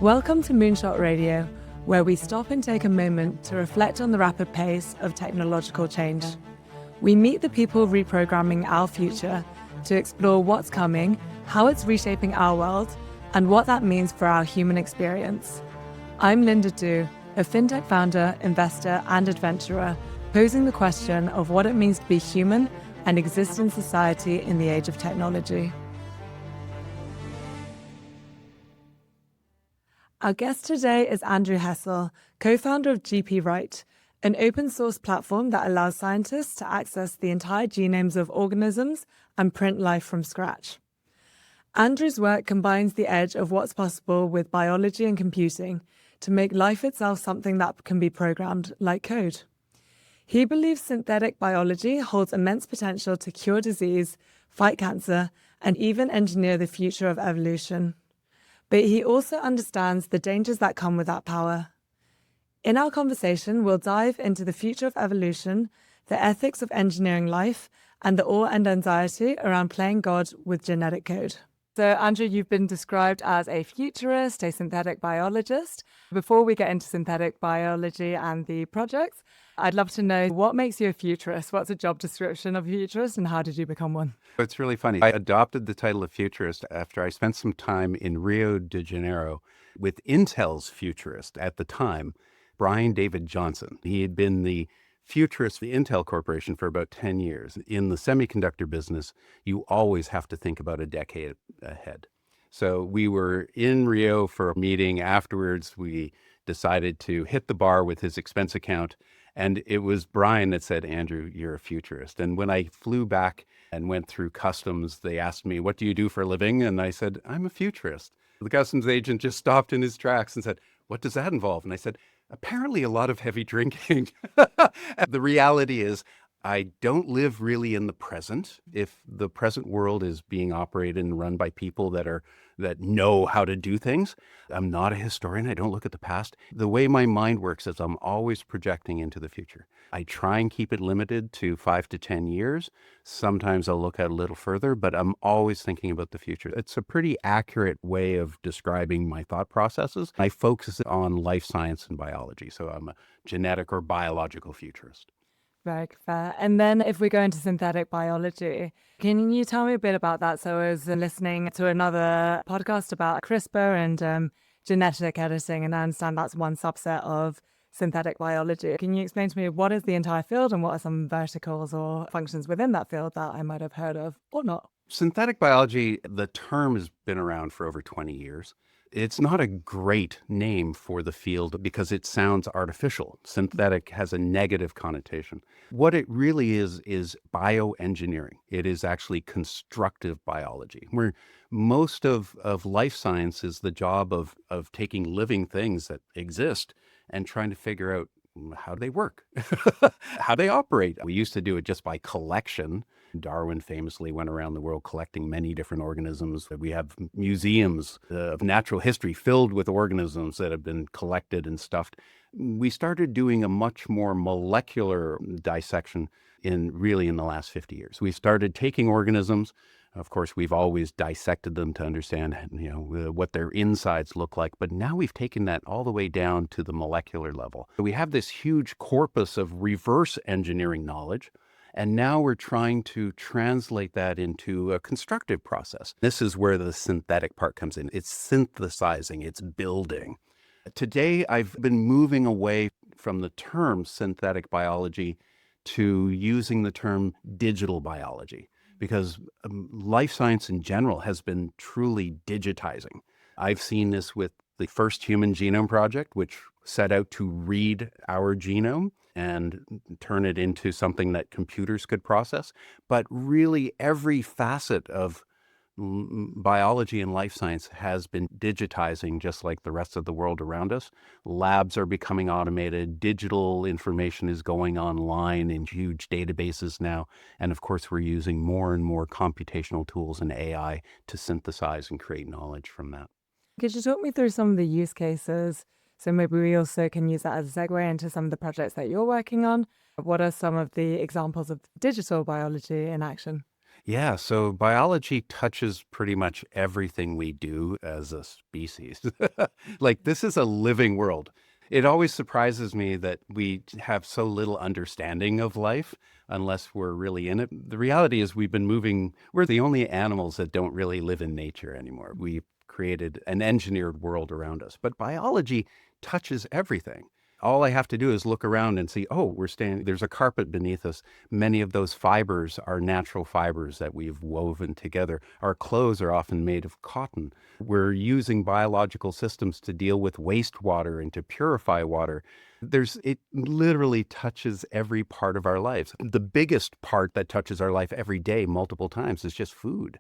Welcome to Moonshot Radio, where we stop and take a moment to reflect on the rapid pace of technological change. We meet the people reprogramming our future to explore what's coming, how it's reshaping our world, and what that means for our human experience. I'm Linda Du, a fintech founder, investor, and adventurer, posing the question of what it means to be human and exist in society in the age of technology. Our guest today is Andrew Hessel, co-founder of GP Write, an open source platform that allows scientists to access the entire genomes of organisms and print life from scratch. Andrew's work combines the edge of what's possible with biology and computing to make life itself something that can be programmed like code. He believes synthetic biology holds immense potential to cure disease, fight cancer, and even engineer the future of evolution. But he also understands the dangers that come with that power. In our conversation, we'll dive into the future of evolution, the ethics of engineering life, and the awe and anxiety around playing God with genetic code. So, Andrew, you've been described as a futurist, a synthetic biologist. Before we get into synthetic biology and the projects, I'd love to know what makes you a futurist? What's a job description of a futurist, and how did you become one? It's really funny. I adopted the title of futurist after I spent some time in Rio de Janeiro with Intel's futurist at the time, Brian David Johnson. He had been the futurist for the Intel Corporation for about 10 years. In the semiconductor business, you always have to think about a decade ahead. So we were in Rio for a meeting. Afterwards, we decided to hit the bar with his expense account. And it was Brian that said, Andrew, you're a futurist. And when I flew back and went through customs, they asked me, what do you do for a living? And I said, I'm a futurist. The customs agent just stopped in his tracks and said, what does that involve? And I said, apparently a lot of heavy drinking. The reality is, I don't live really in the present. If the present world is being operated and run by people that know how to do things, I'm not a historian. I don't look at the past. The way my mind works is I'm always projecting into the future. I try and keep it limited to 5 to 10 years. Sometimes I'll look at a little further, but I'm always thinking about the future. It's a pretty accurate way of describing my thought processes. I focus on life science and biology, so I'm a genetic or biological futurist. Very fair. And then if we go into synthetic biology, can you tell me a bit about that? So I was listening to another podcast about CRISPR and genetic editing, and I understand that's one subset of synthetic biology. Can you explain to me what is the entire field and what are some verticals or functions within that field that I might have heard of or not? Synthetic biology, the term has been around for over 20 years. It's not a great name for the field because it sounds artificial. Synthetic has a negative connotation. What it really is bioengineering. It is actually constructive biology, where most of life science is the job of taking living things that exist and trying to figure out how they work, how they operate. We used to do it just by collection. Darwin famously went around the world collecting many different organisms. We have museums of natural history filled with organisms that have been collected and stuffed. We started doing a much more molecular dissection in the last 50 years. We started taking organisms. Of course, we've always dissected them to understand, what their insides look like. But now we've taken that all the way down to the molecular level. We have this huge corpus of reverse engineering knowledge. And now we're trying to translate that into a constructive process. This is where the synthetic part comes in. It's synthesizing, it's building. Today, I've been moving away from the term synthetic biology to using the term digital biology, because life science in general has been truly digitizing. I've seen this with the first Human Genome Project, which set out to read our genome and turn it into something that computers could process. But really, every facet of biology and life science has been digitizing just like the rest of the world around us. Labs are becoming automated. Digital information is going online in huge databases now. And of course, we're using more and more computational tools and AI to synthesize and create knowledge from that. Could you talk me through some of the use cases? So maybe we also can use that as a segue into some of the projects that you're working on. What are some of the examples of digital biology in action? Yeah, so biology touches pretty much everything we do as a species. Like, this is a living world. It always surprises me that we have so little understanding of life unless we're really in it. The reality is, we're the only animals that don't really live in nature anymore. We've created an engineered world around us, but biology touches everything. All I have to do is look around and see, oh, there's a carpet beneath us. Many of those fibers are natural fibers that we've woven together. Our clothes are often made of cotton. We're using biological systems to deal with wastewater and to purify water. It literally touches every part of our lives. The biggest part that touches our life every day, multiple times, is just food.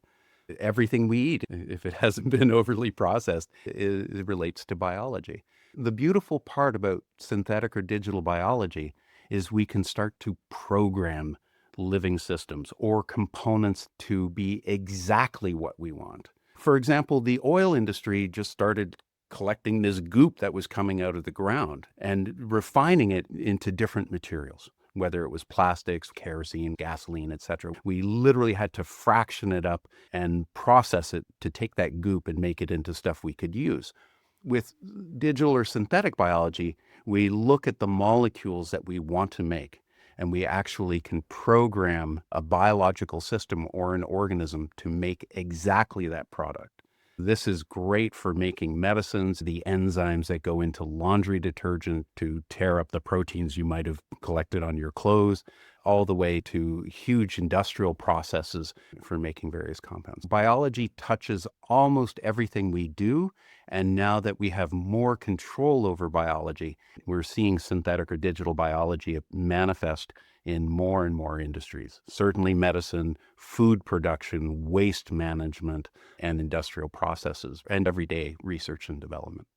Everything we eat, if it hasn't been overly processed, it relates to biology. The beautiful part about synthetic or digital biology is we can start to program living systems or components to be exactly what we want. For example, the oil industry just started collecting this goop that was coming out of the ground and refining it into different materials, whether it was plastics, kerosene, gasoline, etc. We literally had to fraction it up and process it to take that goop and make it into stuff we could use. With digital or synthetic biology, we look at the molecules that we want to make, and we actually can program a biological system or an organism to make exactly that product. This is great for making medicines, the enzymes that go into laundry detergent to tear up the proteins you might have collected on your clothes, all the way to huge industrial processes for making various compounds. Biology touches almost everything we do, and now that we have more control over biology, we're seeing synthetic or digital biology manifest in more and more industries. Certainly medicine, food production, waste management, and industrial processes, and everyday research and development.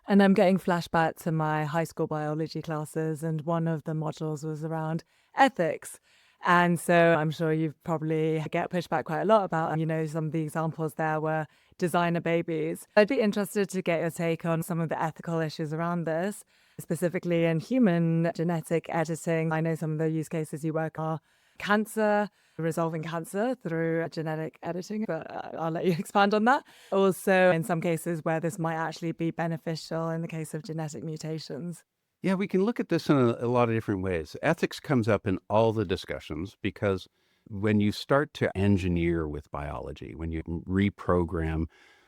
And I'm getting flashback to my high school biology classes, and one of the modules was around ethics. And so I'm sure you probably get pushback quite a lot about, some of the examples there were designer babies. I'd be interested to get your take on some of the ethical issues around this, specifically in human genetic editing. I know some of the use cases you work are cancer, resolving cancer through genetic editing, but I'll let you expand on that. Also, in some cases where this might actually be beneficial in the case of genetic mutations. Yeah, we can look at this in a lot of different ways. Ethics comes up in all the discussions because when you start to engineer with biology, when you reprogram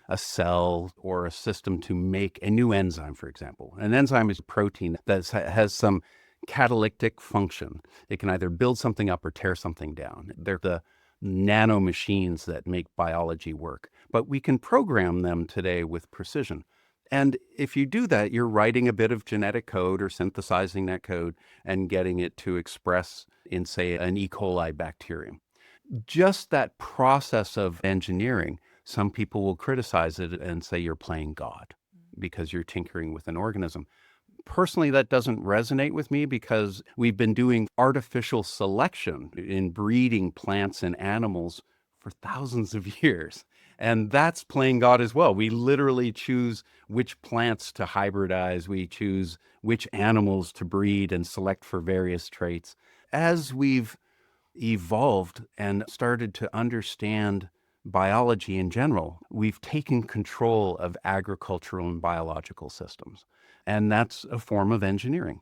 a cell or a system to make a new enzyme, for example, an enzyme is a protein that has some catalytic function. It can either build something up or tear something down. They're the nano machines that make biology work, but we can program them today with precision. And if you do that, you're writing a bit of genetic code or synthesizing that code and getting it to express in, say, an E. coli bacterium. Just that process of engineering, some people will criticize it and say you're playing God because you're tinkering with an organism. Personally, that doesn't resonate with me because we've been doing artificial selection in breeding plants and animals for thousands of years. And that's playing God as well. We literally choose which plants to hybridize. We choose which animals to breed and select for various traits. As we've evolved and started to understand biology in general, we've taken control of agricultural and biological systems. And that's a form of engineering.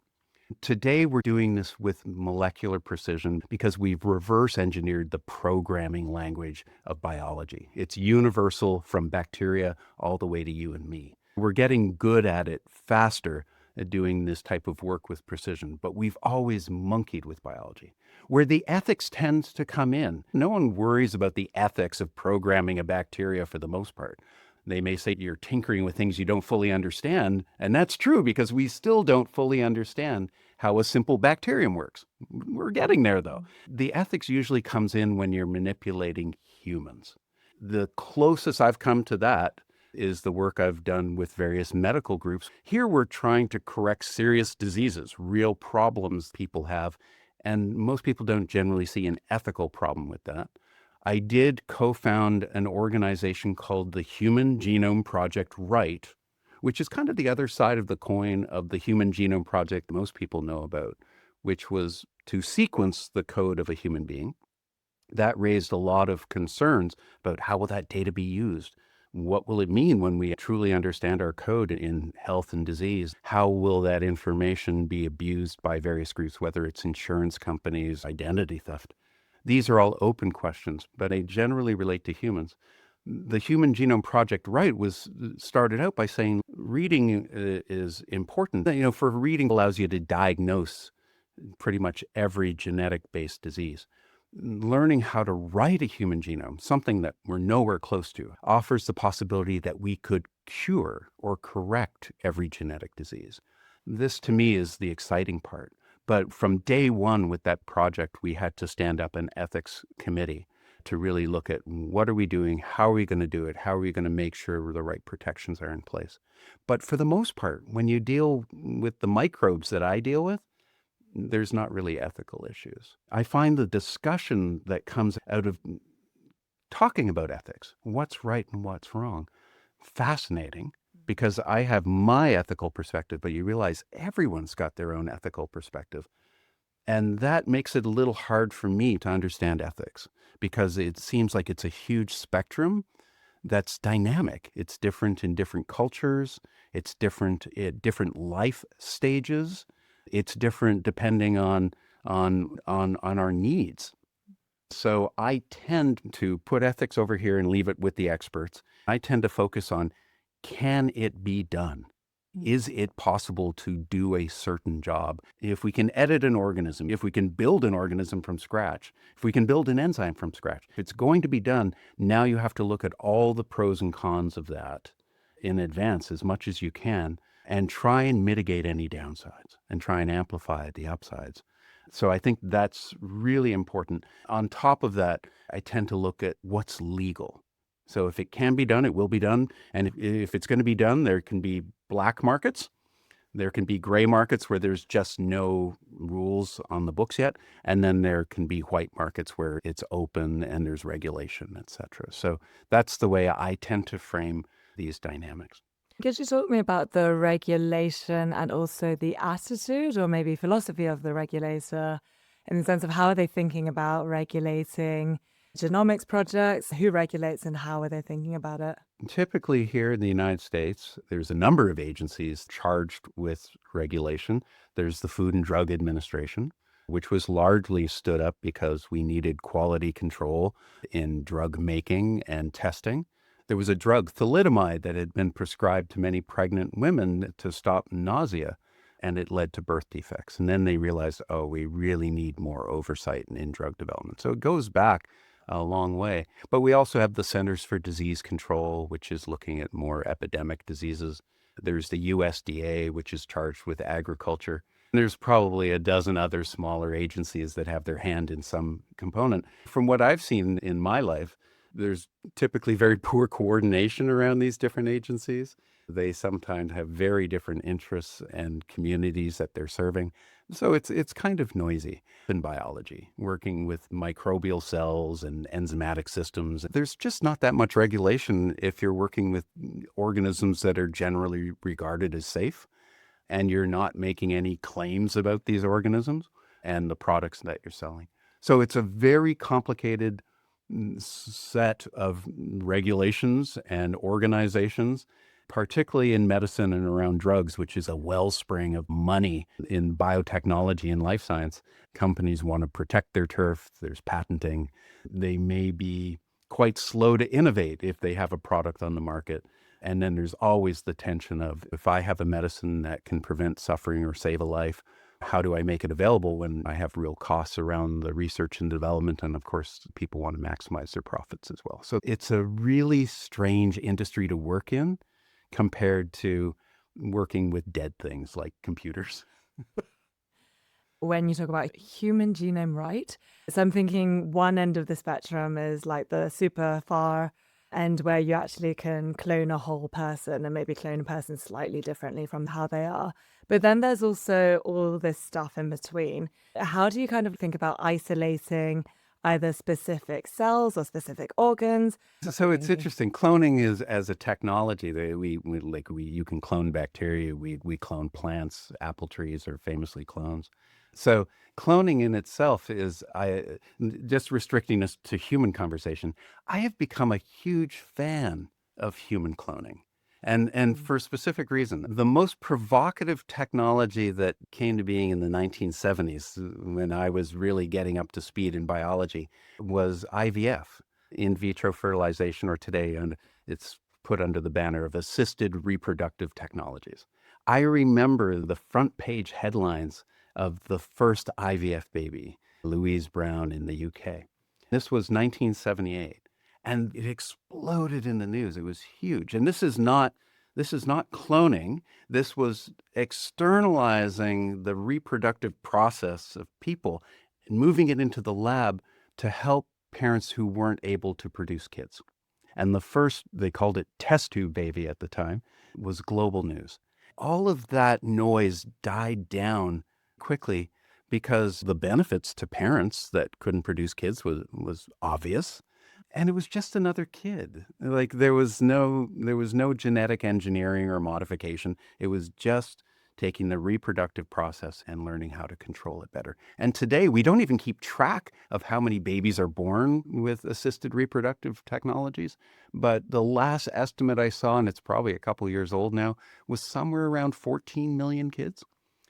Today, we're doing this with molecular precision because we've reverse engineered the programming language of biology. It's universal from bacteria all the way to you and me. We're getting good at it faster at doing this type of work with precision, but we've always monkeyed with biology. Where the ethics tends to come in, no one worries about the ethics of programming a bacteria for the most part. They may say you're tinkering with things you don't fully understand, and that's true because we still don't fully understand how a simple bacterium works. We're getting there, though. The ethics usually comes in when you're manipulating humans. The closest I've come to that is the work I've done with various medical groups. Here we're trying to correct serious diseases, real problems people have, and most people don't generally see an ethical problem with that. I did co-found an organization called the Human Genome Project Right, which is kind of the other side of the coin of the Human Genome Project most people know about, which was to sequence the code of a human being. That raised a lot of concerns about how will that data be used? What will it mean when we truly understand our code in health and disease? How will that information be abused by various groups, whether it's insurance companies, identity theft? These are all open questions, but they generally relate to humans. The Human Genome Project, right, was started out by saying reading is important. For reading allows you to diagnose pretty much every genetic-based disease. Learning how to write a human genome, something that we're nowhere close to, offers the possibility that we could cure or correct every genetic disease. This, to me, is the exciting part. But from day one with that project, we had to stand up an ethics committee to really look at what are we doing, how are we going to do it, how are we going to make sure the right protections are in place. But for the most part, when you deal with the microbes that I deal with, there's not really ethical issues. I find the discussion that comes out of talking about ethics, what's right and what's wrong, fascinating, because I have my ethical perspective, but you realize everyone's got their own ethical perspective. And that makes it a little hard for me to understand ethics, because it seems like it's a huge spectrum that's dynamic. It's different in different cultures. It's different at different life stages. It's different depending on our needs. So I tend to put ethics over here and leave it with the experts. I tend to focus on, can it be done? Is it possible to do a certain job? If we can edit an organism, if we can build an organism from scratch, if we can build an enzyme from scratch, if it's going to be done, now you have to look at all the pros and cons of that in advance as much as you can, and try and mitigate any downsides and try and amplify the upsides. So I think that's really important. On top of that, I tend to look at what's legal. So if it can be done, it will be done. And if it's going to be done, there can be black markets. There can be gray markets where there's just no rules on the books yet. And then there can be white markets where it's open and there's regulation, et cetera. So that's the way I tend to frame these dynamics. Could you talk to me about the regulation and also the attitude or maybe philosophy of the regulator, in the sense of how are they thinking about regulating genomics projects? Who regulates and how are they thinking about it? Typically here in the United States, there's a number of agencies charged with regulation. There's the Food and Drug Administration, which was largely stood up because we needed quality control in drug making and testing. There was a drug, thalidomide, that had been prescribed to many pregnant women to stop nausea, and it led to birth defects. And then they realized, oh, we really need more oversight in drug development. So it goes back a long way. But we also have the Centers for Disease Control, which is looking at more epidemic diseases. There's the USDA, which is charged with agriculture. There's probably a dozen other smaller agencies that have their hand in some component. From what I've seen in my life, there's typically very poor coordination around these different agencies. They sometimes have very different interests and communities that they're serving. So it's kind of noisy. In biology, working with microbial cells and enzymatic systems, there's just not that much regulation if you're working with organisms that are generally regarded as safe and you're not making any claims about these organisms and the products that you're selling. So it's a very complicated set of regulations and organizations, particularly in medicine and around drugs, which is a wellspring of money in biotechnology and life science. Companies want to protect their turf. There's patenting. They may be quite slow to innovate if they have a product on the market. And then there's always the tension of, if I have a medicine that can prevent suffering or save a life, how do I make it available when I have real costs around the research and development? And of course, people want to maximize their profits as well. So it's a really strange industry to work in compared to working with dead things like computers. When you talk about human genome right, so I'm thinking one end of the spectrum is like the super far end where you actually can clone a whole person and maybe clone a person slightly differently from how they are. But then there's also all this stuff in between. How do you kind of think about isolating either specific cells or specific organs? So it's interesting. Cloning is, as a technology, you can clone bacteria. We clone plants. Apple trees are famously clones. So cloning in itself is, just restricting us to human conversation, I have become a huge fan of human cloning. And for a specific reason. The most provocative technology that came to being in the 1970s, when I was really getting up to speed in biology, was IVF, in vitro fertilization, or today, and it's put under the banner of assisted reproductive technologies. I remember the front page headlines of the first IVF baby, Louise Brown in the UK. This was 1978. And it exploded in the news. It was huge. And this is not cloning. This was externalizing the reproductive process of people and moving it into the lab to help parents who weren't able to produce kids. And the first, they called it test tube baby at the time, was global news. All of that noise died down quickly because the benefits to parents that couldn't produce kids was obvious. And it was just another kid. Like there was no genetic engineering or modification. It was just taking the reproductive process and learning how to control it better. And today we don't even keep track of how many babies are born with assisted reproductive technologies. But the last estimate I saw, and it's probably a couple years old now, was somewhere around 14 million kids.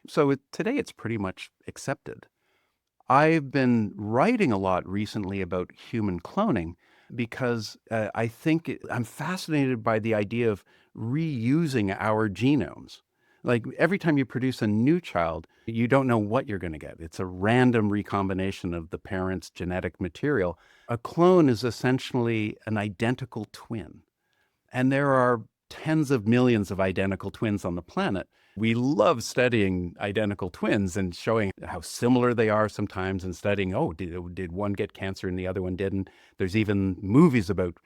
So today it's pretty much accepted. I've been writing a lot recently about human cloning because I'm fascinated by the idea of reusing our genomes. Like every time you produce a new child, you don't know what you're going to get. It's a random recombination of the parent's genetic material. A clone is essentially an identical twin. And there are tens of millions of identical twins on the planet. We love studying identical twins and showing how similar they are sometimes, and studying, did one get cancer and the other one didn't? There's even movies about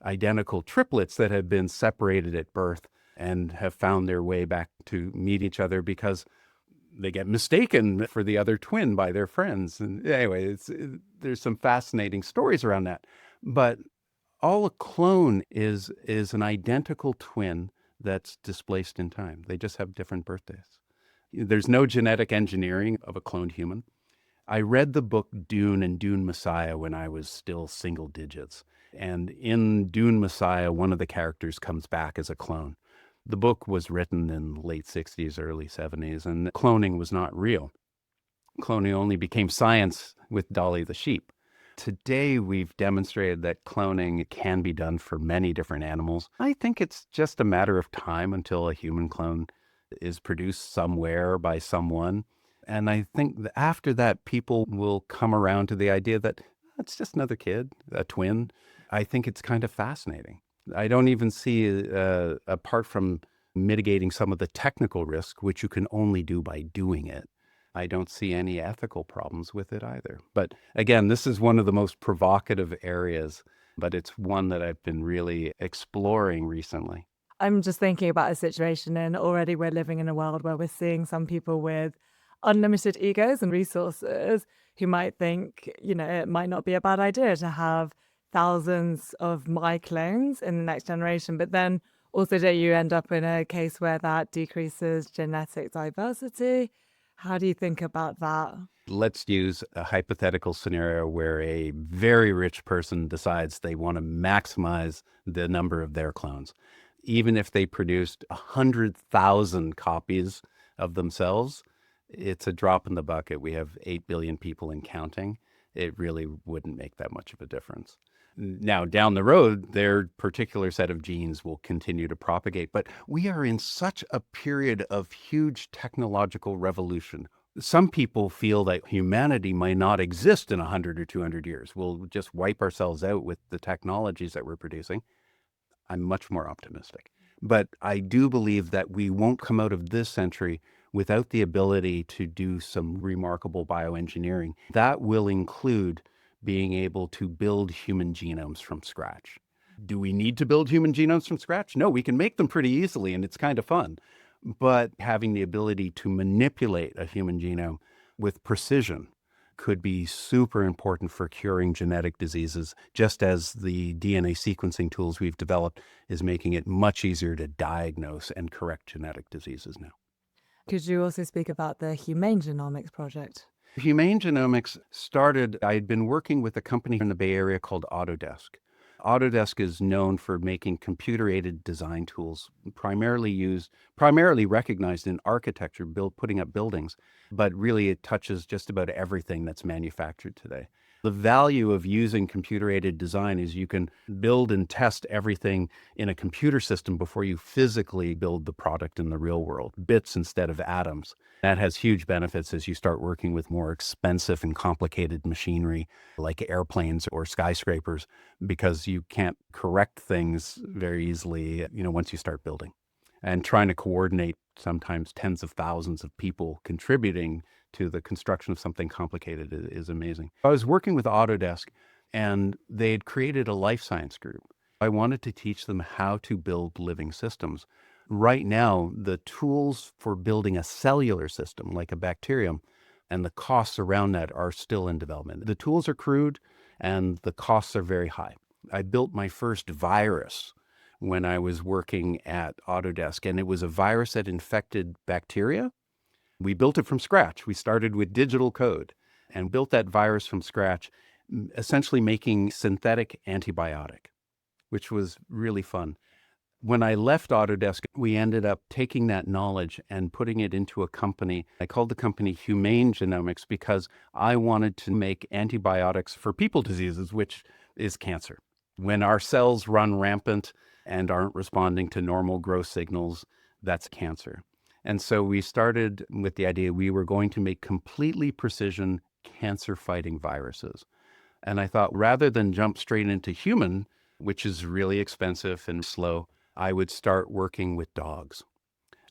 identical triplets that have been separated at birth and have found their way back to meet each other because they get mistaken for the other twin by their friends. And anyway, there's some fascinating stories around that. But all a clone is an identical twin that's displaced in time. They just have different birthdays. There's no genetic engineering of a cloned human. I read the book Dune and Dune Messiah when I was still single digits. And in Dune Messiah, one of the characters comes back as a clone. The book was written in the late 60s, early 70s, and cloning was not real. Cloning only became science with Dolly the sheep. Today, we've demonstrated that cloning can be done for many different animals. I think it's just a matter of time until a human clone is produced somewhere by someone. And I think that after that, people will come around to the idea that it's just another kid, a twin. I think it's kind of fascinating. I don't even see, apart from mitigating some of the technical risk, which you can only do by doing it, I don't see any ethical problems with it either. But again, this is one of the most provocative areas, but it's one that I've been really exploring recently. I'm just thinking about a situation, and already we're living in a world where we're seeing some people with unlimited egos and resources who might think, it might not be a bad idea to have thousands of my clones in the next generation. But then also, do you end up in a case where that decreases genetic diversity? How do you think about that? Let's use a hypothetical scenario where a very rich person decides they want to maximize the number of their clones. Even if they produced 100,000 copies of themselves, it's a drop in the bucket. We have 8 billion people and counting. It really wouldn't make that much of a difference. Now, down the road, their particular set of genes will continue to propagate. But we are in such a period of huge technological revolution. Some people feel that humanity might not exist in 100 or 200 years. We'll just wipe ourselves out with the technologies that we're producing. I'm much more optimistic. But I do believe that we won't come out of this century without the ability to do some remarkable bioengineering. That will include being able to build human genomes from scratch. Do we need to build human genomes from scratch? No, we can make them pretty easily, and it's kind of fun. But having the ability to manipulate a human genome with precision could be super important for curing genetic diseases, just as the DNA sequencing tools we've developed is making it much easier to diagnose and correct genetic diseases now. Could you also speak about the Humane Genomics project? Humane genomics started, I had been working with a company in the Bay Area called Autodesk. Autodesk is known for making computer-aided design tools, primarily recognized in architecture, putting up buildings, but really it touches just about everything that's manufactured today. The value of using computer-aided design is you can build and test everything in a computer system before you physically build the product in the real world, bits instead of atoms. That has huge benefits as you start working with more expensive and complicated machinery like airplanes or skyscrapers, because you can't correct things very easily, once you start building. And trying to coordinate sometimes tens of thousands of people contributing to the construction of something complicated is amazing. I was working with Autodesk, and they had created a life science group. I wanted to teach them how to build living systems. Right now, the tools for building a cellular system like a bacterium and the costs around that are still in development. The tools are crude and the costs are very high. I built my first virus when I was working at Autodesk, and it was a virus that infected bacteria. We built it from scratch. We started with digital code and built that virus from scratch, essentially making synthetic antibiotic, which was really fun. When I left Autodesk, we ended up taking that knowledge and putting it into a company. I called the company Humane Genomics because I wanted to make antibiotics for people diseases, which is cancer. When our cells run rampant and aren't responding to normal growth signals, that's cancer. And so we started with the idea we were going to make completely precision cancer-fighting viruses. And I thought rather than jump straight into human, which is really expensive and slow, I would start working with dogs.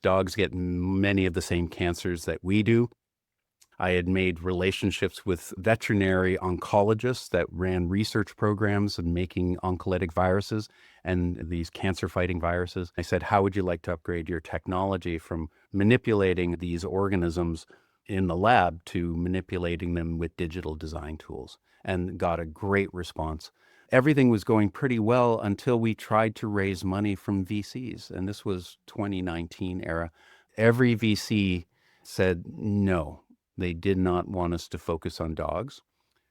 Dogs get many of the same cancers that we do. I had made relationships with veterinary oncologists that ran research programs in making oncolytic viruses and these cancer-fighting viruses. I said, how would you like to upgrade your technology from manipulating these organisms in the lab to manipulating them with digital design tools? And got a great response. Everything was going pretty well until we tried to raise money from VCs. And this was 2019 era. Every VC said no. They did not want us to focus on dogs.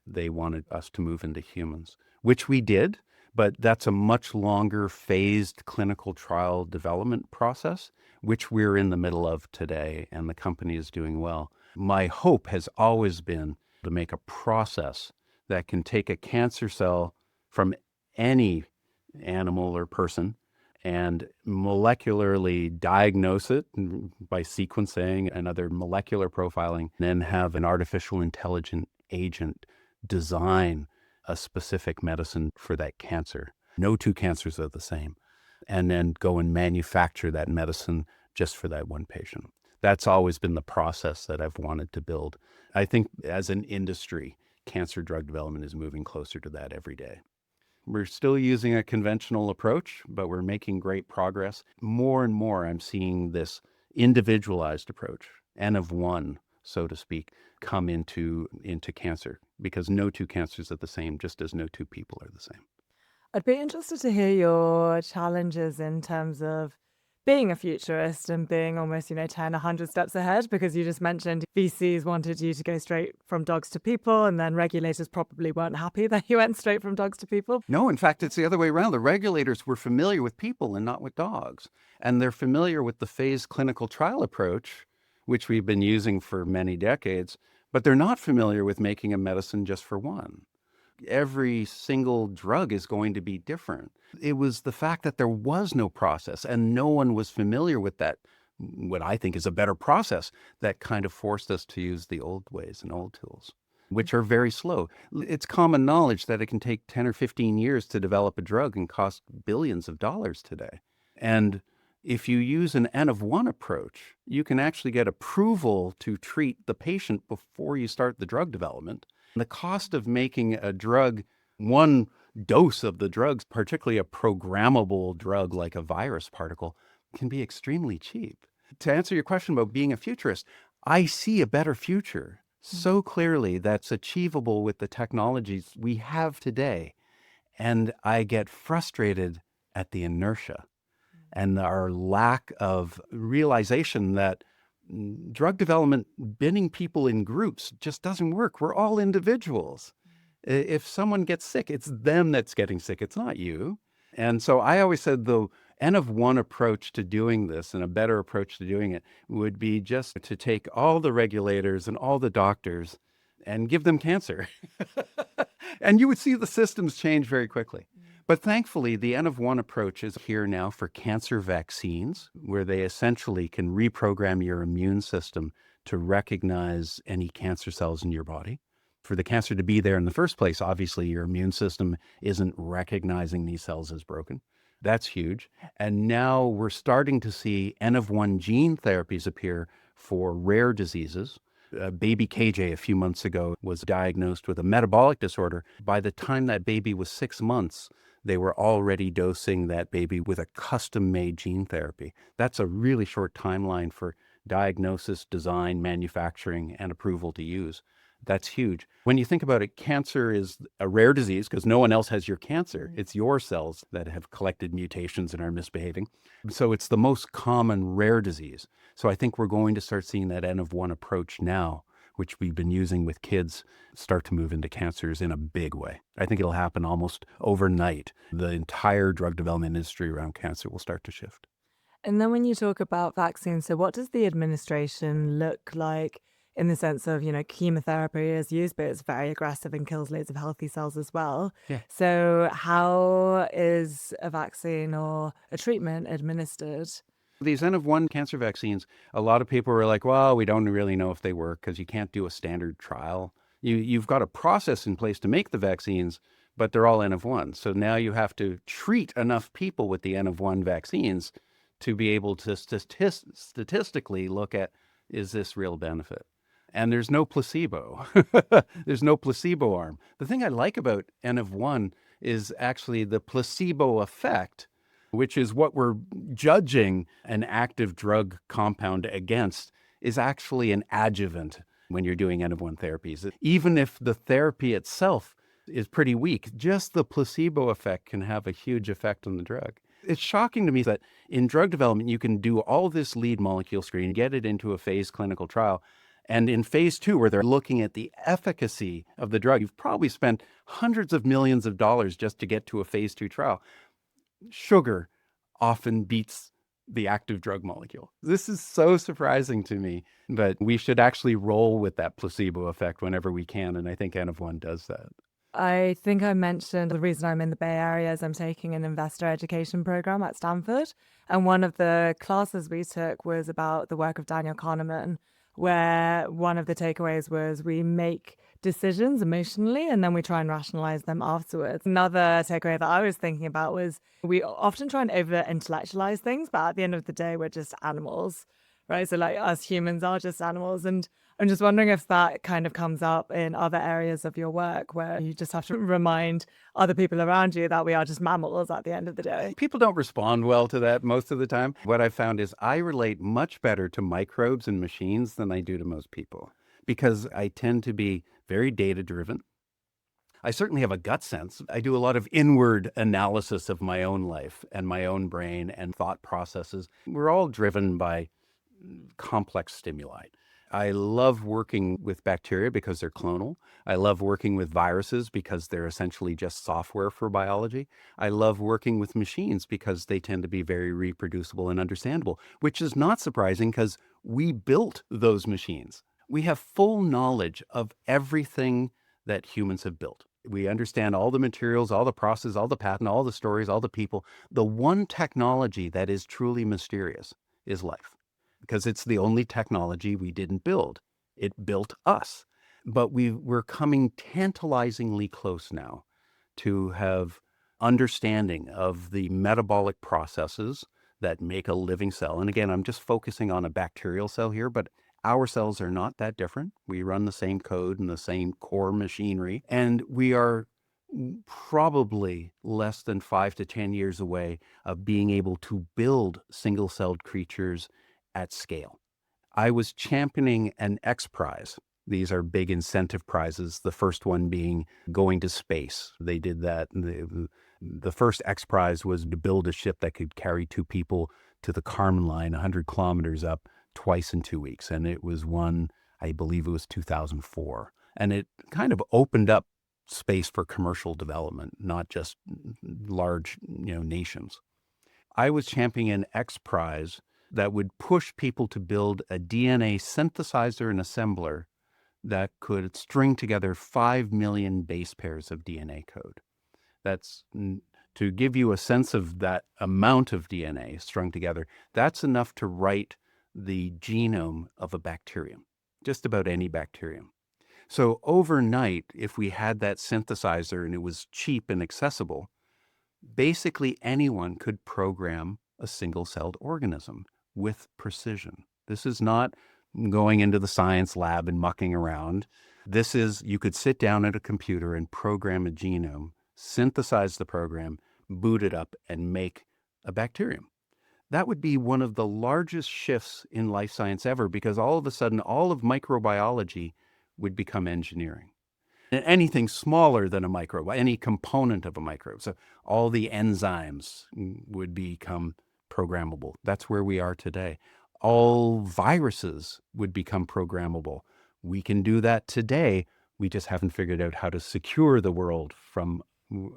They wanted us to move into humans, which we did, but that's a much longer phased clinical trial development process, which we're in the middle of today, and the company is doing well. My hope has always been to make a process that can take a cancer cell from any animal or person and molecularly diagnose it by sequencing and other molecular profiling, and then have an artificial intelligent agent design a specific medicine for that cancer. No two cancers are the same. And then go and manufacture that medicine just for that one patient. That's always been the process that I've wanted to build. I think as an industry, cancer drug development is moving closer to that every day. We're still using a conventional approach, but we're making great progress. More and more, I'm seeing this individualized approach, N of one, so to speak, come into cancer, because no two cancers are the same, just as no two people are the same. I'd be interested to hear your challenges in terms of being a futurist and being almost, 10, 100 steps ahead, because you just mentioned VCs wanted you to go straight from dogs to people, and then regulators probably weren't happy that you went straight from dogs to people. No, in fact, it's the other way around. The regulators were familiar with people and not with dogs. And they're familiar with the phased clinical trial approach, which we've been using for many decades, but they're not familiar with making a medicine just for one. Every single drug is going to be different. It was the fact that there was no process and no one was familiar with that, what I think is a better process, that kind of forced us to use the old ways and old tools, which are very slow. It's common knowledge that it can take 10 or 15 years to develop a drug and cost billions of dollars today. And if you use an N of one approach, you can actually get approval to treat the patient before you start the drug development. The cost of making a drug, one dose of the drugs, particularly a programmable drug like a virus particle, can be extremely cheap. To answer your question about being a futurist, I see a better future so clearly that's achievable with the technologies we have today. And I get frustrated at the inertia and our lack of realization that drug development, binning people in groups just doesn't work. We're all individuals. If someone gets sick, it's them that's getting sick. It's not you. And so I always said the N of one approach to doing this, and a better approach to doing it, would be just to take all the regulators and all the doctors and give them cancer. And you would see the systems change very quickly. But thankfully, the N of one approach is here now for cancer vaccines, where they essentially can reprogram your immune system to recognize any cancer cells in your body. For the cancer to be there in the first place, obviously your immune system isn't recognizing these cells as broken. That's huge. And now we're starting to see N of one gene therapies appear for rare diseases. Baby KJ a few months ago was diagnosed with a metabolic disorder. By the time that baby was 6 months, they were already dosing that baby with a custom-made gene therapy. That's a really short timeline for diagnosis, design, manufacturing, and approval to use. That's huge. When you think about it, cancer is a rare disease because no one else has your cancer. It's your cells that have collected mutations and are misbehaving. So it's the most common rare disease. So I think we're going to start seeing that N of one approach now, which we've been using with kids, start to move into cancers in a big way. I think it'll happen almost overnight. The entire drug development industry around cancer will start to shift. And then when you talk about vaccines, so what does the administration look like in the sense of, chemotherapy is used, but it's very aggressive and kills loads of healthy cells as well. Yeah. So how is a vaccine or a treatment administered? These N of one cancer vaccines, a lot of people were like, well, we don't really know if they work because you can't do a standard trial. You've got a process in place to make the vaccines, but they're all N of one. So now you have to treat enough people with the N of one vaccines to be able to statistically look at, is this real benefit? And there's no placebo. There's no placebo arm. The thing I like about N of one is actually the placebo effect, which is what we're judging an active drug compound against, is actually an adjuvant when you're doing N of one therapies. Even if the therapy itself is pretty weak, just the placebo effect can have a huge effect on the drug. It's shocking to me that in drug development, you can do all this lead molecule screen, get it into a phase clinical trial, and in phase 2, where they're looking at the efficacy of the drug, you've probably spent hundreds of millions of dollars just to get to a phase 2 trial. Sugar often beats the active drug molecule. This is so surprising to me, but we should actually roll with that placebo effect whenever we can, and I think N of one does that. I think I mentioned the reason I'm in the Bay Area is I'm taking an investor education program at Stanford. And one of the classes we took was about the work of Daniel Kahneman, where one of the takeaways was we make decisions emotionally and then we try and rationalize them afterwards. Another takeaway that I was thinking about was we often try and over intellectualize things, but at the end of the day, we're just animals, right? So like us humans are just animals. And I'm just wondering if that kind of comes up in other areas of your work where you just have to remind other people around you that we are just mammals at the end of the day. People don't respond well to that most of the time. What I found is I relate much better to microbes and machines than I do to most people because I tend to be very data-driven. I certainly have a gut sense. I do a lot of inward analysis of my own life and my own brain and thought processes. We're all driven by complex stimuli. I love working with bacteria because they're clonal. I love working with viruses because they're essentially just software for biology. I love working with machines because they tend to be very reproducible and understandable, which is not surprising because we built those machines. We have full knowledge of everything that humans have built. We understand all the materials, all the processes, all the patent, all the stories, all the people. The one technology that is truly mysterious is life, because it's the only technology we didn't build. It built us. But we're coming tantalizingly close now to have understanding of the metabolic processes that make a living cell. And again, I'm just focusing on a bacterial cell here, but our cells are not that different. We run the same code and the same core machinery, and we are probably less than 5 to 10 years away of being able to build single-celled creatures at scale. I was championing an X Prize. These are big incentive prizes, the first one being going to space. They did that. The first X Prize was to build a ship that could carry 2 people to the Kármán line, 100 kilometers up twice in 2 weeks. And it was one, I believe it was 2004. And it kind of opened up space for commercial development, not just large, nations. I was championing an X Prize that would push people to build a DNA synthesizer and assembler that could string together 5 million base pairs of DNA code. That's, to give you a sense of that amount of DNA strung together, that's enough to write the genome of a bacterium, just about any bacterium. So overnight, if we had that synthesizer and it was cheap and accessible, basically anyone could program a single-celled organism with precision. This is not going into the science lab and mucking around. This is, you could sit down at a computer and program a genome, synthesize the program, boot it up, and make a bacterium. That would be one of the largest shifts in life science ever, because all of a sudden, all of microbiology would become engineering. And anything smaller than a microbe, any component of a microbe. So all the enzymes would become programmable. That's where we are today. All viruses would become programmable. We can do that today. We just haven't figured out how to secure the world from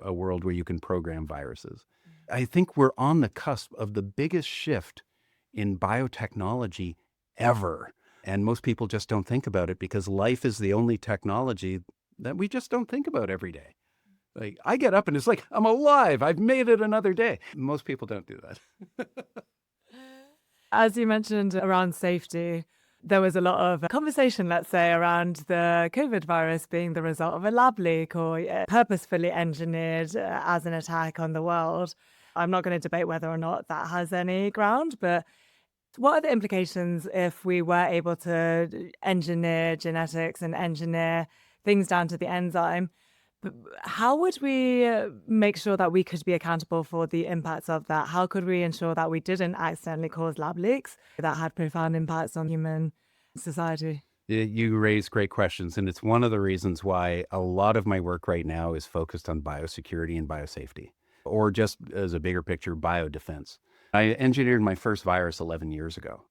a world where you can program viruses. I think we're on the cusp of the biggest shift in biotechnology ever. And most people just don't think about it because life is the only technology that we just don't think about every day. Like, I get up and it's like, I'm alive. I've made it another day. Most people don't do that. As you mentioned around safety, there was a lot of conversation, let's say, around the COVID virus being the result of a lab leak or purposefully engineered as an attack on the world. I'm not going to debate whether or not that has any ground, but what are the implications if we were able to engineer genetics and engineer things down to the enzyme? How would we make sure that we could be accountable for the impacts of that? How could we ensure that we didn't accidentally cause lab leaks that had profound impacts on human society? You raise great questions, and it's one of the reasons why a lot of my work right now is focused on biosecurity and biosafety, or just as a bigger picture, biodefense. I engineered my first virus 11 years ago,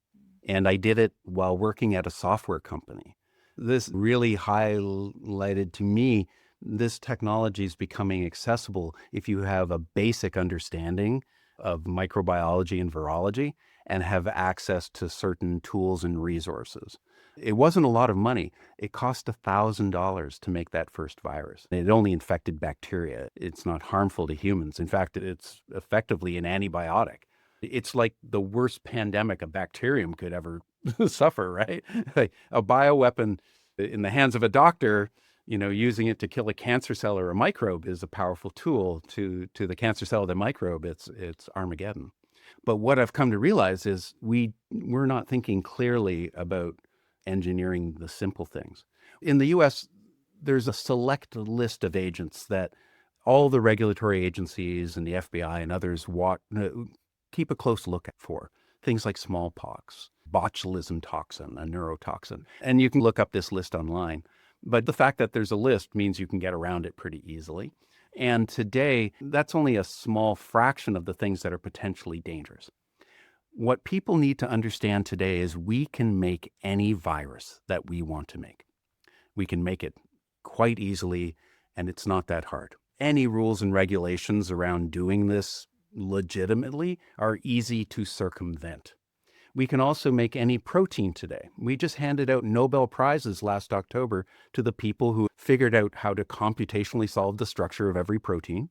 and I did it while working at a software company. This really highlighted to me this technology is becoming accessible if you have a basic understanding of microbiology and virology and have access to certain tools and resources. It wasn't a lot of money. It cost $1,000 to make that first virus. It only infected bacteria. It's not harmful to humans. In fact, it's effectively an antibiotic. It's like the worst pandemic a bacterium could ever suffer, right? Like a bioweapon in the hands of a doctor, using it to kill a cancer cell or a microbe is a powerful tool. To the cancer cell or the microbe, it's Armageddon. But what I've come to realize is we're not thinking clearly about engineering the simple things. In the US, there's a select list of agents that all the regulatory agencies and the FBI and others keep a close look for. Things like smallpox, botulism toxin, a neurotoxin. And you can look up this list online. But the fact that there's a list means you can get around it pretty easily. And today, that's only a small fraction of the things that are potentially dangerous. What people need to understand today is we can make any virus that we want to make. We can make it quite easily, and it's not that hard. Any rules and regulations around doing this legitimately are easy to circumvent. We can also make any protein today. We just handed out Nobel Prizes last October to the people who figured out how to computationally solve the structure of every protein,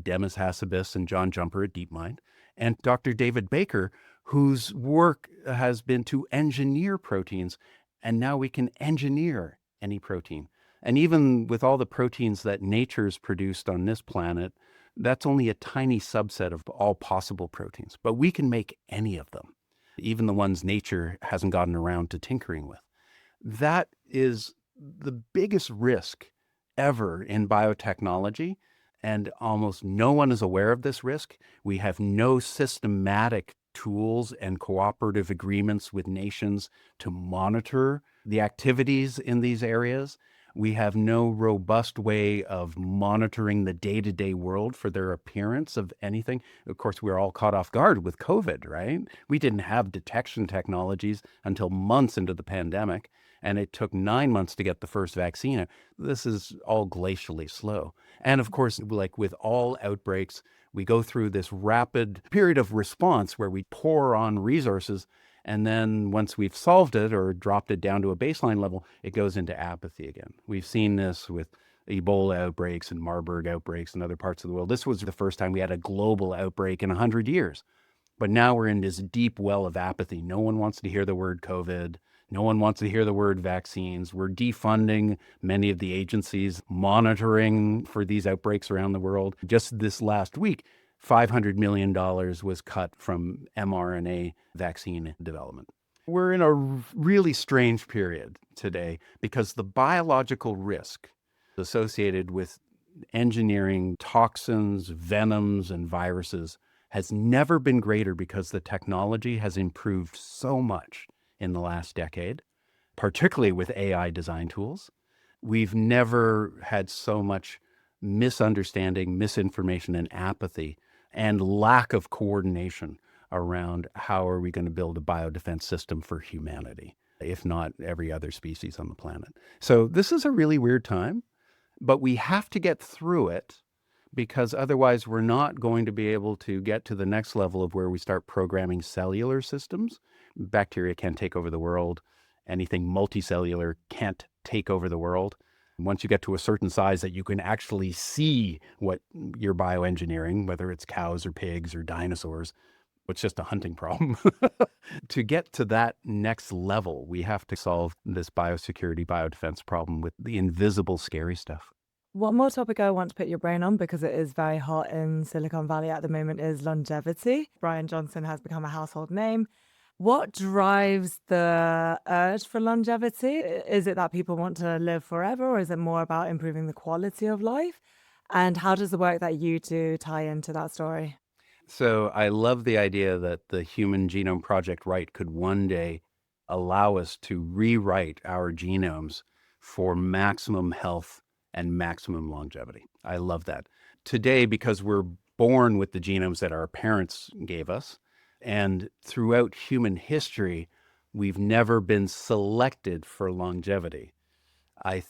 Demis Hassabis and John Jumper at DeepMind, and Dr. David Baker, whose work has been to engineer proteins, and now we can engineer any protein. And even with all the proteins that nature's produced on this planet, that's only a tiny subset of all possible proteins, but we can make any of them, even the ones nature hasn't gotten around to tinkering with. That is the biggest risk ever in biotechnology, and almost no one is aware of this risk. We have no systematic tools and cooperative agreements with nations to monitor the activities in these areas. We have no robust way of monitoring the day-to-day world for their appearance of anything. Of course, we're all caught off guard with COVID, right? We didn't have detection technologies until months into the pandemic, and it took 9 months to get the first vaccine. This is all glacially slow. And of course, like with all outbreaks, we go through this rapid period of response where we pour on resources, and then once we've solved it or dropped it down to a baseline level, it goes into apathy again. We've seen this with Ebola outbreaks and Marburg outbreaks in other parts of the world. This was the first time we had a global outbreak in 100 years. But now we're in this deep well of apathy. No one wants to hear the word COVID. No one wants to hear the word vaccines. We're defunding many of the agencies monitoring for these outbreaks around the world. Just this last week, $500 million was cut from mRNA vaccine development. We're in a really strange period today because the biological risk associated with engineering toxins, venoms, and viruses has never been greater because the technology has improved so much in the last decade, particularly with AI design tools. We've never had so much misunderstanding, misinformation, and apathy, and lack of coordination around how are we going to build a biodefense system for humanity, if not every other species on the planet. So this is a really weird time, but we have to get through it because otherwise we're not going to be able to get to the next level of where we start programming cellular systems. Bacteria can't take over the world. Anything multicellular can't take over the world. Once you get to a certain size that you can actually see what you're bioengineering, whether it's cows or pigs or dinosaurs, it's just a hunting problem. To get to that next level, we have to solve this biosecurity, biodefense problem with the invisible, scary stuff. One more topic I want to put your brain on, because it is very hot in Silicon Valley at the moment, is longevity. Brian Johnson has become a household name. What drives the urge for longevity? Is it that people want to live forever, or is it more about improving the quality of life? And how does the work that you do tie into that story? So I love the idea that the Human Genome Project right could one day allow us to rewrite our genomes for maximum health and maximum longevity. I love that. Today, because we're born with the genomes that our parents gave us, and throughout human history, we've never been selected for longevity. I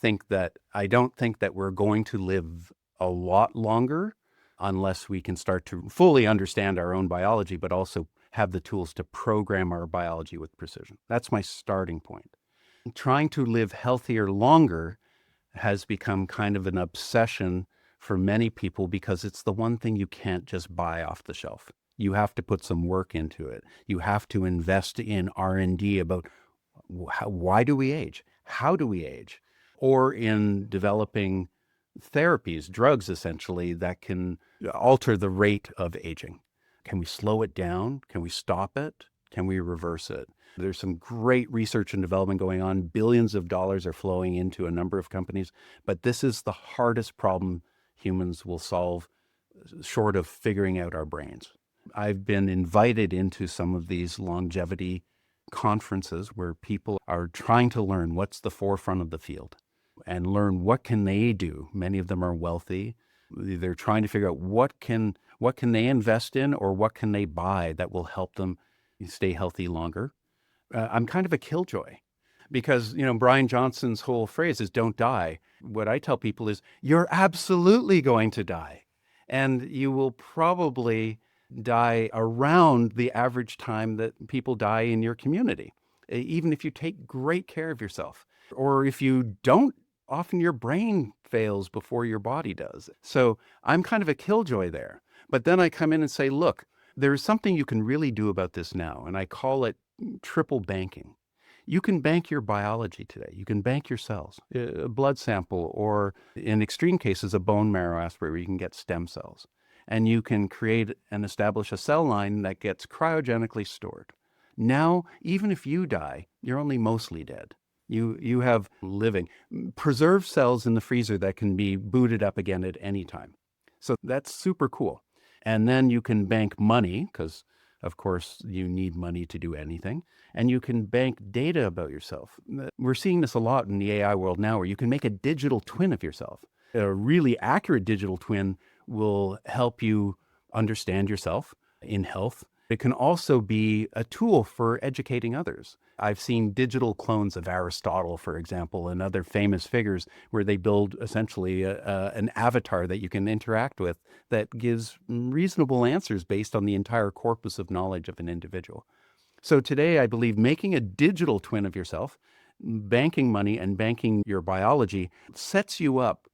don't think that we're going to live a lot longer unless we can start to fully understand our own biology, but also have the tools to program our biology with precision. That's my starting point. Trying to live healthier longer has become kind of an obsession for many people because it's the one thing you can't just buy off the shelf. You have to put some work into it. You have to invest in R&D about why do we age? How do we age? Or in developing therapies, drugs essentially, that can alter the rate of aging. Can we slow it down? Can we stop it? Can we reverse it? There's some great research and development going on. Billions of dollars are flowing into a number of companies, but this is the hardest problem humans will solve short of figuring out our brains. I've been invited into some of these longevity conferences where people are trying to learn what's the forefront of the field and learn what can they do. Many of them are wealthy. They're trying to figure out what can they invest in or what can they buy that will help them stay healthy longer. I'm kind of a killjoy because, Brian Johnson's whole phrase is don't die. What I tell people is you're absolutely going to die, and you will probably die around the average time that people die in your community, even if you take great care of yourself. Or if you don't, often your brain fails before your body does. So I'm kind of a killjoy there. But then I come in and say, look, there's something you can really do about this now, and I call it triple banking. You can bank your biology today. You can bank your cells, a blood sample, or in extreme cases, a bone marrow aspirate where you can get stem cells. And you can create and establish a cell line that gets cryogenically stored. Now, even if you die, you're only mostly dead. You have living, preserved cells in the freezer that can be booted up again at any time. So that's super cool. And then you can bank money, because Of course, you need money to do anything, and you can bank data about yourself. We're seeing this a lot in the AI world now, where you can make a digital twin of yourself. A really accurate digital twin will help you understand yourself in health. It can also be a tool for educating others. I've seen digital clones of Aristotle, for example, and other famous figures where they build essentially an avatar that you can interact with that gives reasonable answers based on the entire corpus of knowledge of an individual. So today, I believe making a digital twin of yourself, banking money and banking your biology sets you up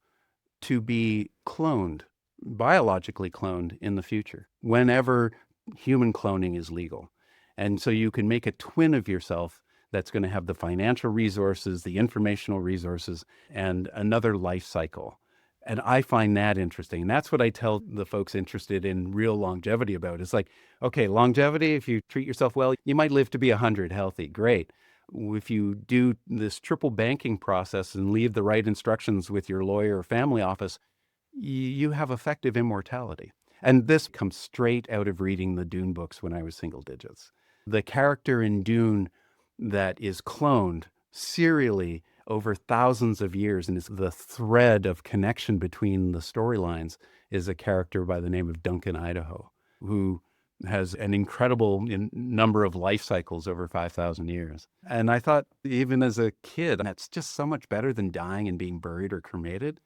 to be cloned, biologically cloned in the future, whenever human cloning is legal. And so you can make a twin of yourself that's going to have the financial resources, the informational resources, and another life cycle. And I find that interesting. And that's what I tell the folks interested in real longevity about. It's like, okay, longevity, if you treat yourself well, you might live to be 100 healthy. Great. If you do this triple banking process and leave the right instructions with your lawyer or family office, you have effective immortality. And this comes straight out of reading the Dune books when I was single digits. The character in Dune that is cloned serially over thousands of years and is the thread of connection between the storylines is a character by the name of Duncan Idaho, who has an incredible number of life cycles over 5,000 years. And I thought, even as a kid, that's just so much better than dying and being buried or cremated.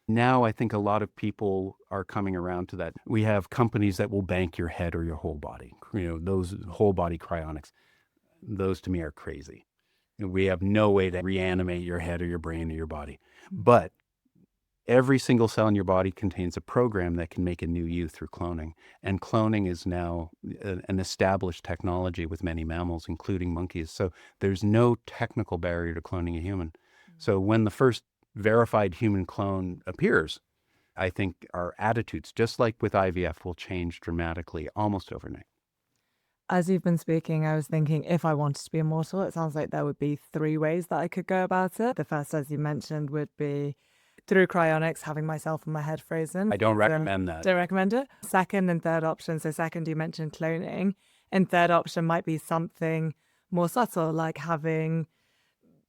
Now I think a lot of people are coming around to that. We have companies that will bank your head or your whole body, those whole body cryonics. Those to me are crazy. We have no way to reanimate your head or your brain or your body. But every single cell in your body contains a program that can make a new you through cloning. And cloning is now an established technology with many mammals, including monkeys. So there's no technical barrier to cloning a human. So when the first verified human clone appears, I think our attitudes, just like with IVF, will change dramatically almost overnight. As you've been speaking, I was thinking if I wanted to be immortal, it sounds like there would be 3 ways that I could go about it. The first, as you mentioned, would be through cryonics, having myself and my head frozen. I don't recommend that. Don't recommend it. Second and third option. So second, you mentioned cloning. And third option might be something more subtle, like having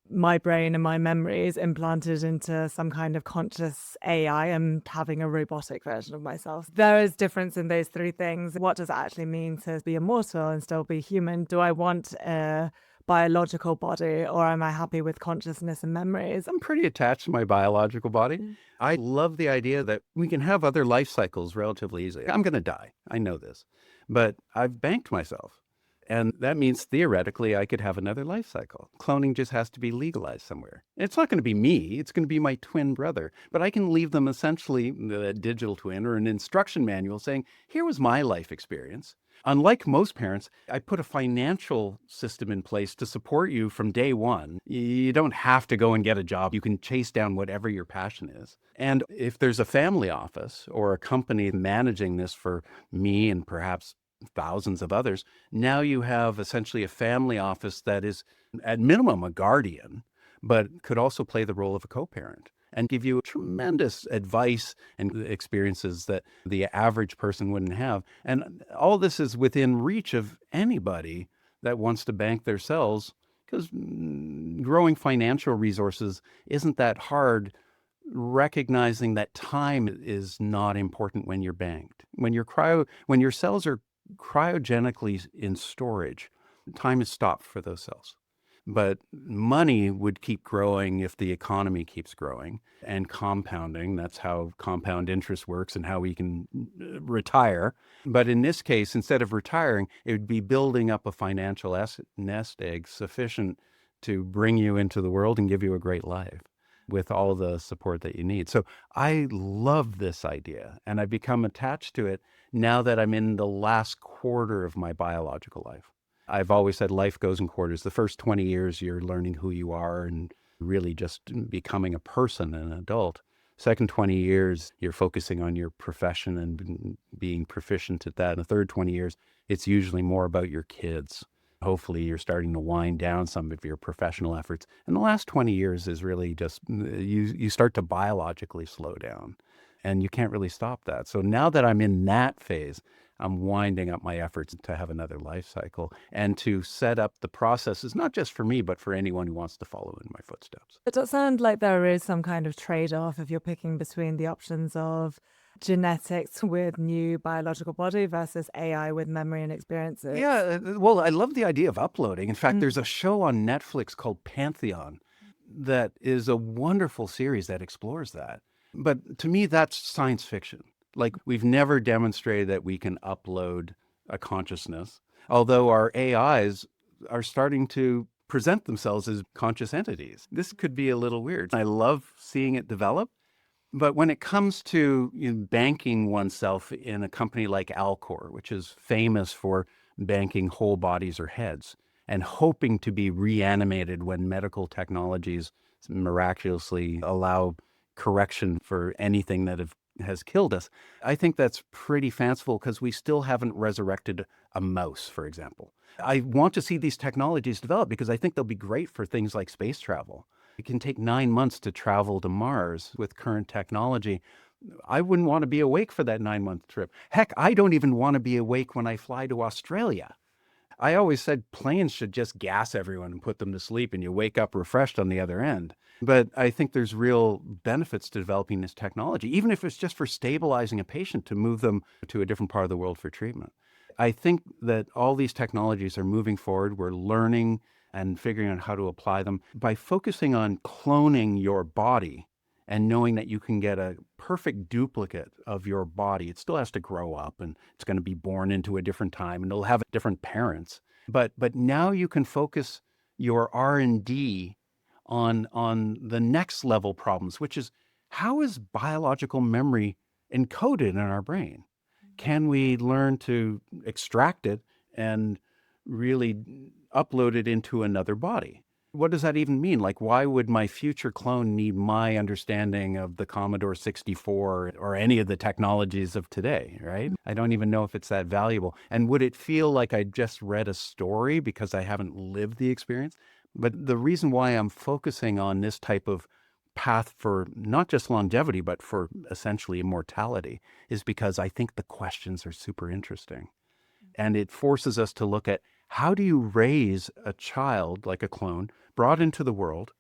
my brain and my memories implanted into some kind of conscious AI and having a robotic version of myself. There is difference in those 3 things. What does it actually mean to be immortal and still be human? Do I want a biological body, or am I happy with consciousness and memories? I'm pretty attached to my biological body. I love the idea that we can have other life cycles relatively easily. I'm going to die. I know this, but I've banked myself. And that means theoretically I could have another life cycle. Cloning just has to be legalized somewhere. It's not going to be me. It's going to be my twin brother. But I can leave them essentially a digital twin or an instruction manual saying, here was my life experience. Unlike most parents, I put a financial system in place to support you from day one. You don't have to go and get a job. You can chase down whatever your passion is. And if there's a family office or a company managing this for me and perhaps thousands of others, now you have essentially a family office that is at minimum a guardian, but could also play the role of a co-parent and give you tremendous advice and experiences that the average person wouldn't have. And all this is within reach of anybody that wants to bank their cells, because growing financial resources isn't that hard, recognizing that time is not important when you're banked. When your cells are cryogenically in storage, time is stopped for those cells. But money would keep growing if the economy keeps growing and compounding. That's how compound interest works and how we can retire. But in this case, instead of retiring, it would be building up a financial nest egg sufficient to bring you into the world and give you a great life with all the support that you need. So I love this idea, and I've become attached to it now that I'm in the last quarter of my biological life. I've always said life goes in quarters. The first 20 years, you're learning who you are and really just becoming a person, an adult. Second 20 years, you're focusing on your profession and being proficient at that. In the third 20 years, it's usually more about your kids. Hopefully, you're starting to wind down some of your professional efforts. And the last 20 years is really just, you start to biologically slow down. And you can't really stop that. So now that I'm in that phase, I'm winding up my efforts to have another life cycle and to set up the processes, not just for me, but for anyone who wants to follow in my footsteps. It does sound like there is some kind of trade-off if you're picking between the options of genetics with new biological body versus AI with memory and experiences. Yeah, well, I love the idea of uploading. In fact, Mm. there's a show on Netflix called Pantheon that is a wonderful series that explores that. But to me, that's science fiction. Like, we've never demonstrated that we can upload a consciousness, although our AIs are starting to present themselves as conscious entities. This could be a little weird. I love seeing it develop. But when it comes to banking oneself in a company like Alcor, which is famous for banking whole bodies or heads, and hoping to be reanimated when medical technologies miraculously allow correction for anything that has killed us, I think that's pretty fanciful because we still haven't resurrected a mouse, for example. I want to see these technologies develop because I think they'll be great for things like space travel. It can take 9 months to travel to Mars with current technology. I wouldn't want to be awake for that 9-month trip. Heck, I don't even want to be awake when I fly to Australia. I always said planes should just gas everyone and put them to sleep and you wake up refreshed on the other end. But I think there's real benefits to developing this technology, even if it's just for stabilizing a patient to move them to a different part of the world for treatment. I think that all these technologies are moving forward. We're learning and figuring out how to apply them by focusing on cloning your body and knowing that you can get a perfect duplicate of your body. It still has to grow up and it's going to be born into a different time and it'll have different parents. But now you can focus your R&D on the next level problems, which is how is biological memory encoded in our brain? Can we learn to extract it and really upload it into another body? What does that even mean? Like, why would my future clone need my understanding of the Commodore 64 or any of the technologies of today, right? I don't even know if it's that valuable. And would it feel like I just read a story because I haven't lived the experience? But the reason why I'm focusing on this type of path for not just longevity, but for essentially immortality is because I think the questions are super interesting. And it forces us to look at how do you raise a child like a clone brought into the world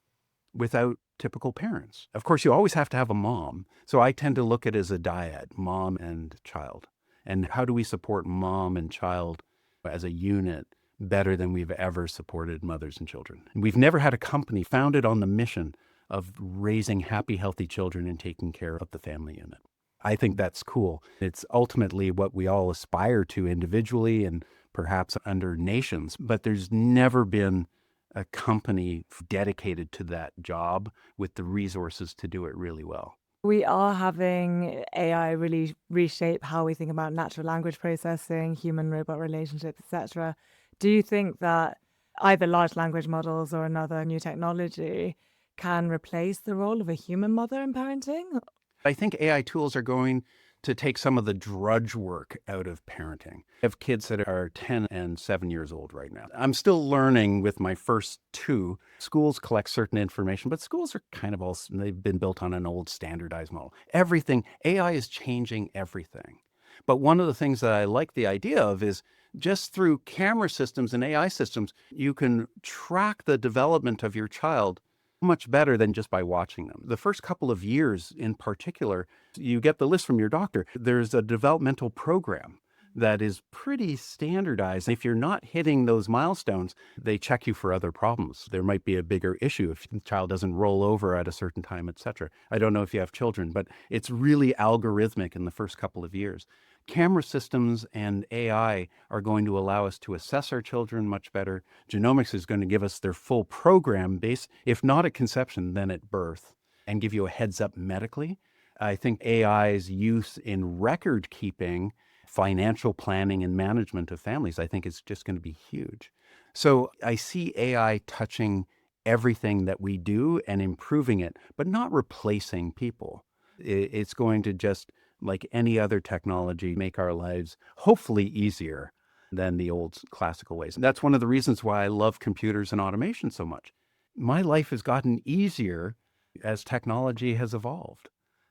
without typical parents? Of course, you always have to have a mom. So I tend to look at it as a dyad, mom and child. And how do we support mom and child as a unit better than we've ever supported mothers and children? And we've never had a company founded on the mission of raising happy, healthy children and taking care of the family unit. I think that's cool. It's ultimately what we all aspire to individually and perhaps under nations, but there's never been a company dedicated to that job with the resources to do it really well. We are having AI really reshape how we think about natural language processing, human-robot relationships, etc. Do you think that either large language models or another new technology can replace the role of a human mother in parenting? I think AI tools are going to take some of the drudge work out of parenting. I have kids that are 10 and 7 years old right now. I'm still learning with my first two. Schools collect certain information, but schools are kind of all, they've been built on an old standardized model. Everything, AI is changing everything. But one of the things that I like the idea of is just through camera systems and AI systems, you can track the development of your child much better than just by watching them. The first couple of years in particular, you get the list from your doctor. There's a developmental program that is pretty standardized. If you're not hitting those milestones, they check you for other problems. There might be a bigger issue if the child doesn't roll over at a certain time, etc. I don't know if you have children, but it's really algorithmic in the first couple of years. Camera systems and AI are going to allow us to assess our children much better. Genomics is going to give us their full program base, if not at conception, then at birth, and give you a heads up medically. I think AI's use in record keeping, financial planning and management of families, I think is just going to be huge. So I see AI touching everything that we do and improving it, but not replacing people. It's going to just, like any other technology, make our lives hopefully easier than the old classical ways. And that's one of the reasons why I love computers and automation so much. My life has gotten easier as technology has evolved.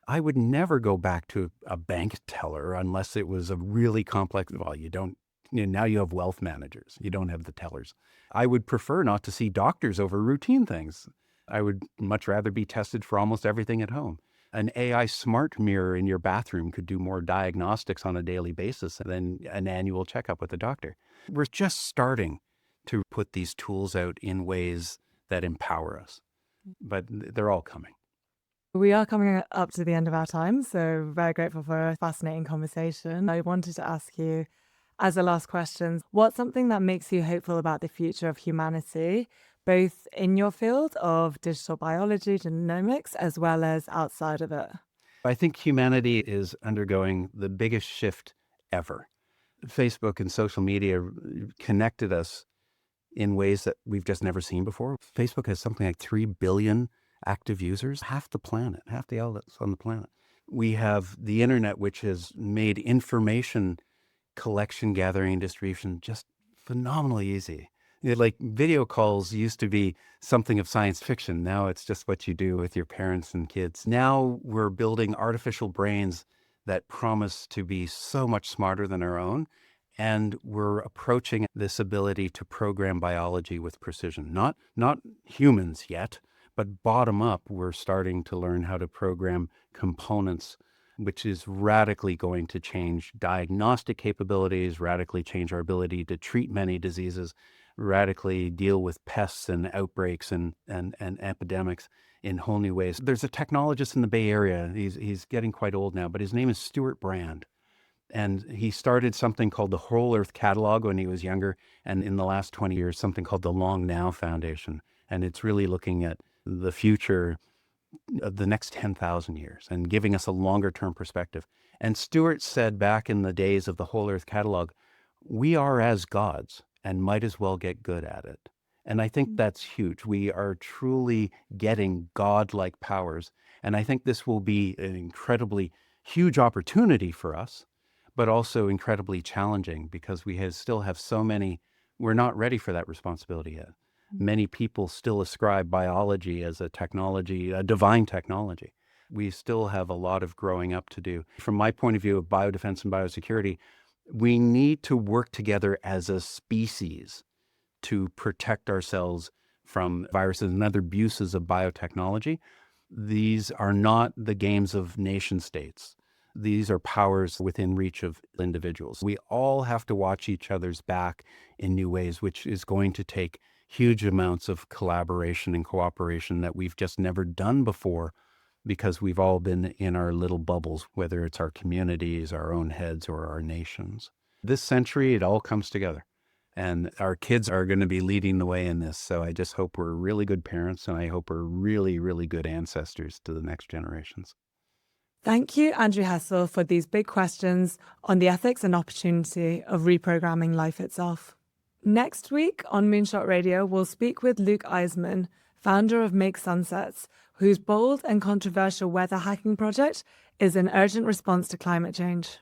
I would never go back to a bank teller unless it was a really complex. Well, now you have wealth managers. You don't have the tellers. I would prefer not to see doctors over routine things. I would much rather be tested for almost everything at home. An AI smart mirror in your bathroom could do more diagnostics on a daily basis than an annual checkup with a doctor. We're just starting to put these tools out in ways that empower us, but they're all coming. We are coming up to the end of our time, so very grateful for a fascinating conversation. I wanted to ask you, as a last question, what's something that makes you hopeful about the future of humanity, both in your field of digital biology, genomics, as well as outside of it? I think humanity is undergoing the biggest shift ever. Facebook and social media connected us in ways that we've just never seen before. Facebook has something like 3 billion active users, half the planet, half the outlets on the planet. We have the internet, which has made information collection, gathering, and distribution just phenomenally easy. Like video calls used to be something of science fiction. Now it's just what you do with your parents and kids. Now we're building artificial brains that promise to be so much smarter than our own. And we're approaching this ability to program biology with precision. Not humans yet, but bottom up, we're starting to learn how to program components, which is radically going to change diagnostic capabilities, radically change our ability to treat many diseases, radically deal with pests and outbreaks and epidemics in whole new ways. There's a technologist in the Bay Area. He's getting quite old now, but his name is Stuart Brand. And he started something called the Whole Earth Catalog when he was younger. And in the last 20 years, something called the Long Now Foundation. And it's really looking at the future of the next 10,000 years and giving us a longer term perspective. And Stuart said back in the days of the Whole Earth Catalog, we are as gods and might as well get good at it. And I think that's huge. We are truly getting godlike powers. And I think this will be an incredibly huge opportunity for us, but also incredibly challenging because we still have so many, we're not ready for that responsibility yet. Many people still ascribe biology as a technology, a divine technology. We still have a lot of growing up to do. From my point of view of biodefense and biosecurity, we need to work together as a species to protect ourselves from viruses and other abuses of biotechnology. These are not the games of nation states. These are powers within reach of individuals. We all have to watch each other's back in new ways, which is going to take huge amounts of collaboration and cooperation that we've just never done before because we've all been in our little bubbles, whether it's our communities, our own heads, or our nations. This century, it all comes together. And our kids are going to be leading the way in this. So I just hope we're really good parents, and I hope we're really, really good ancestors to the next generations. Thank you, Andrew Hessel, for these big questions on the ethics and opportunity of reprogramming life itself. Next week on Moonshot Radio, we'll speak with Luke Eisman, founder of Make Sunsets, whose bold and controversial weather hacking project is an urgent response to climate change.